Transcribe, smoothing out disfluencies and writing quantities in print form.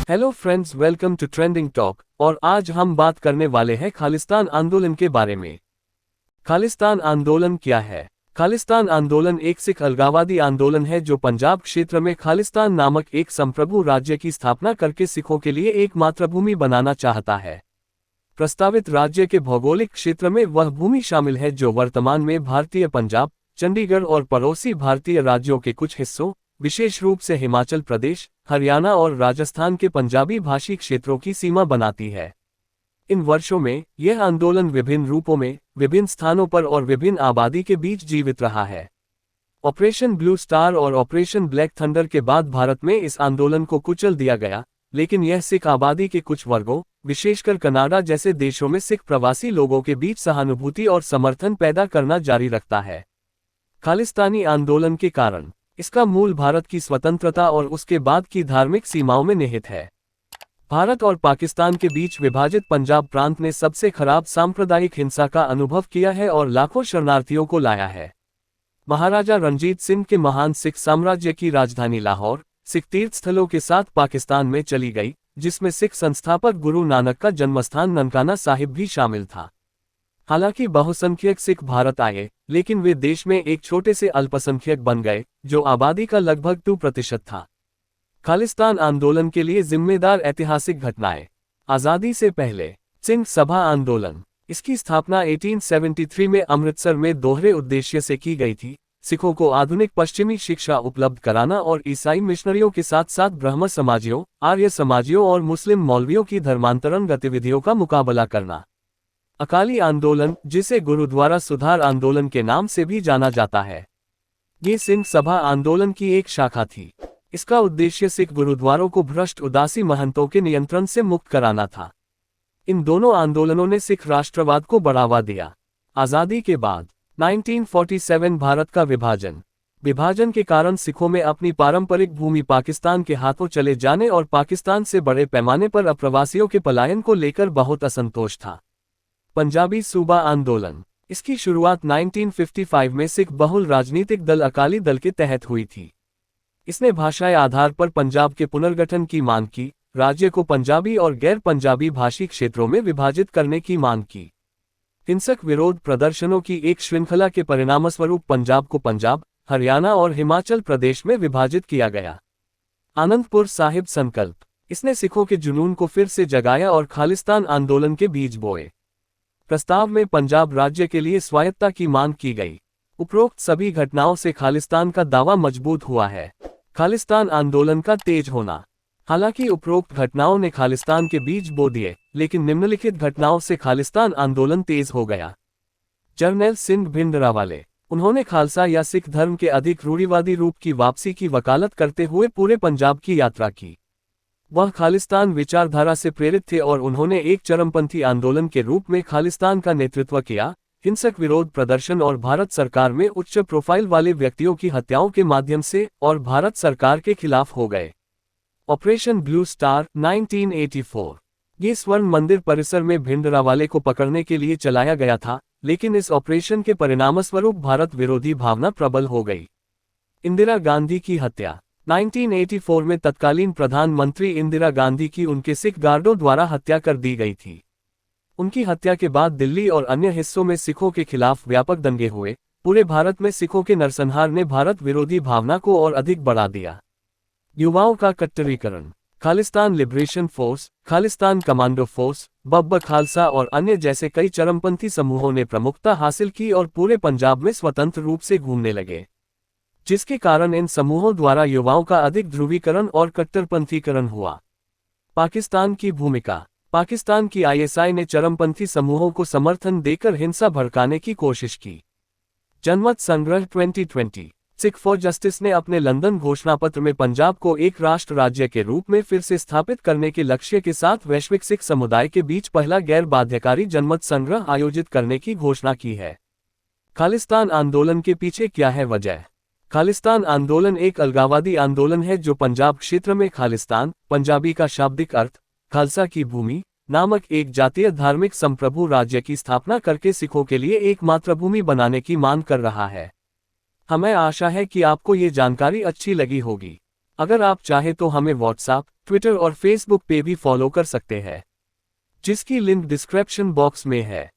Hello friends, welcome to trending talk. और आज हम बात करने वाले हैं खालिस्तान आंदोलन के बारे में। खालिस्तान आंदोलन क्या है? खालिस्तान आंदोलन एक सिख अलगाववादी आंदोलन है जो पंजाब क्षेत्र में खालिस्तान नामक एक संप्रभु राज्य की स्थापना करके सिखों के लिए एक मातृभूमि बनाना चाहता है। प्रस्तावित राज्य के भौगोलिक क्षेत्र में वह भूमि शामिल है जो वर्तमान में भारतीय पंजाब, चंडीगढ़ और पड़ोसी भारतीय राज्यों के कुछ हिस्सों, विशेष रूप से हिमाचल प्रदेश, हरियाणा और राजस्थान के पंजाबी भाषी क्षेत्रों की सीमा बनाती है। इन वर्षों में यह आंदोलन विभिन्न रूपों में, विभिन्न स्थानों पर और विभिन्न आबादी के बीच जीवित रहा है। ऑपरेशन ब्लू स्टार और ऑपरेशन ब्लैक थंडर के बाद भारत में इस आंदोलन को कुचल दिया गया, लेकिन यह सिख आबादी के कुछ वर्गों, विशेषकर कनाडा जैसे देशों में सिख प्रवासी लोगों के बीच सहानुभूति और समर्थन पैदा करना जारी रखता है। खालिस्तानी आंदोलन के कारण इसका मूल भारत की स्वतंत्रता और उसके बाद की धार्मिक सीमाओं में निहित है। भारत और पाकिस्तान के बीच विभाजित पंजाब प्रांत ने सबसे खराब सांप्रदायिक हिंसा का अनुभव किया है और लाखों शरणार्थियों को लाया है। महाराजा रणजीत सिंह के महान सिख साम्राज्य की राजधानी लाहौर सिख तीर्थ स्थलों के साथ पाकिस्तान में चली गई, जिसमें सिख संस्थापक गुरु नानक का जन्मस्थान ननकाना साहिब भी शामिल था। हालांकि बहुसंख्यक सिख भारत आए, लेकिन वे देश में एक छोटे से अल्पसंख्यक बन गए, जो आबादी का लगभग 2% था। खालिस्तान आंदोलन के लिए जिम्मेदार ऐतिहासिक घटनाएं। आज़ादी से पहले सिंध सभा आंदोलन। इसकी स्थापना 1873 में अमृतसर में दोहरे उद्देश्य से की गई थी: सिखों को आधुनिक पश्चिमी शिक्षा उपलब्ध कराना और ईसाई मिशनरियों के साथ साथ ब्रह्म समाजियों, आर्य समाजियों और मुस्लिम मौलवियों की धर्मांतरण गतिविधियों का मुकाबला करना। अकाली आंदोलन, जिसे गुरुद्वारा सुधार आंदोलन के नाम से भी जाना जाता है, ये सिंध सभा आंदोलन की एक शाखा थी। इसका उद्देश्य सिख गुरुद्वारों को भ्रष्ट उदासी महंतों के नियंत्रण से मुक्त कराना था। इन दोनों आंदोलनों ने सिख राष्ट्रवाद को बढ़ावा दिया। आज़ादी के बाद 1947 भारत का विभाजन के कारण सिखों में अपनी पारंपरिक भूमि पाकिस्तान के हाथों चले जाने और पाकिस्तान से बड़े पैमाने पर अप्रवासियों के पलायन को लेकर बहुत असंतोष था। पंजाबी सूबा आंदोलन। इसकी शुरुआत 1955 में सिख बहुल राजनीतिक दल अकाली दल के तहत हुई थी। इसने भाषाई आधार पर पंजाब के पुनर्गठन की मांग की, राज्य को पंजाबी और गैर पंजाबी भाषी क्षेत्रों में विभाजित करने की मांग की। हिंसक विरोध प्रदर्शनों की एक श्रृंखला के परिणामस्वरूप पंजाब को पंजाब, हरियाणा और हिमाचल प्रदेश में विभाजित किया गया। आनंदपुर साहिब संकल्प। इसने सिखों के जुनून को फिर से जगाया और खालिस्तान आंदोलन के बीज बोए। प्रस्ताव में पंजाब राज्य के लिए स्वायत्तता की मांग की गई। उपरोक्त सभी घटनाओं से खालिस्तान का दावा मजबूत हुआ है। खालिस्तान आंदोलन का तेज होना। हालांकि उपरोक्त घटनाओं ने खालिस्तान के बीज बो दिए, लेकिन निम्नलिखित घटनाओं से खालिस्तान आंदोलन तेज हो गया। जरनैल सिंह भिंडरावाले। उन्होंने खालसा या सिख धर्म के अधिक रूढ़िवादी रूप की वापसी की वकालत करते हुए पूरे पंजाब की यात्रा की। वह खालिस्तान विचारधारा से प्रेरित थे और उन्होंने एक चरमपंथी आंदोलन के रूप में खालिस्तान का नेतृत्व किया। हिंसक विरोध प्रदर्शन और भारत सरकार में उच्च प्रोफाइल वाले व्यक्तियों की हत्याओं के माध्यम से और भारत सरकार के खिलाफ हो गए। Operation blue star 1984। ये स्वर्ण मंदिर परिसर में भिंडरावाले को पकड़ने के लिए चलाया गया था, लेकिन इस ऑपरेशन के परिणामस्वरूप भारत विरोधी भावना प्रबल हो गई। इंदिरा गांधी की हत्या। 1984 में तत्कालीन प्रधानमंत्री इंदिरा गांधी की उनके सिख गार्डों द्वारा हत्या कर दी गई थी। उनकी हत्या के बाद दिल्ली और अन्य हिस्सों में सिखों के खिलाफ व्यापक दंगे हुए। पूरे भारत में सिखों के नरसंहार ने भारत विरोधी भावना को और अधिक बढ़ा दिया। युवाओं का कट्टरीकरण। Khalistan liberation force, Khalistan commando force, Babbar Khalsa और अन्य जैसे कई चरमपंथी समूहों ने प्रमुखता हासिल की और पूरे पंजाब में स्वतंत्र रूप से घूमने लगे, जिसके कारण इन समूहों द्वारा युवाओं का अधिक ध्रुवीकरण और कट्टरपंथीकरण हुआ। पाकिस्तान की भूमिका। पाकिस्तान की आईएसआई ने चरमपंथी समूहों को समर्थन देकर हिंसा भड़काने की कोशिश की। जनमत संग्रह 2020। सिख फॉर जस्टिस ने अपने लंदन घोषणापत्र में पंजाब को एक राष्ट्र राज्य के रूप में फिर से स्थापित करने के लक्ष्य के साथ वैश्विक सिख समुदाय के बीच पहला गैर बाध्यकारी जनमत संग्रह आयोजित करने की घोषणा की है। खालिस्तान आंदोलन के पीछे क्या है वजह? खालिस्तान आंदोलन एक अलगाववादी आंदोलन है जो पंजाब क्षेत्र में खालिस्तान, पंजाबी का शाब्दिक अर्थ खालसा की भूमि नामक एक जातीय धार्मिक संप्रभु राज्य की स्थापना करके सिखों के लिए एक मातृभूमि बनाने की मांग कर रहा है। हमें आशा है कि आपको ये जानकारी अच्छी लगी होगी। अगर आप चाहे तो हमें व्हाट्सएप, ट्विटर और फेसबुक पे भी फॉलो कर सकते हैं, जिसकी लिंक डिस्क्रिप्शन बॉक्स में है।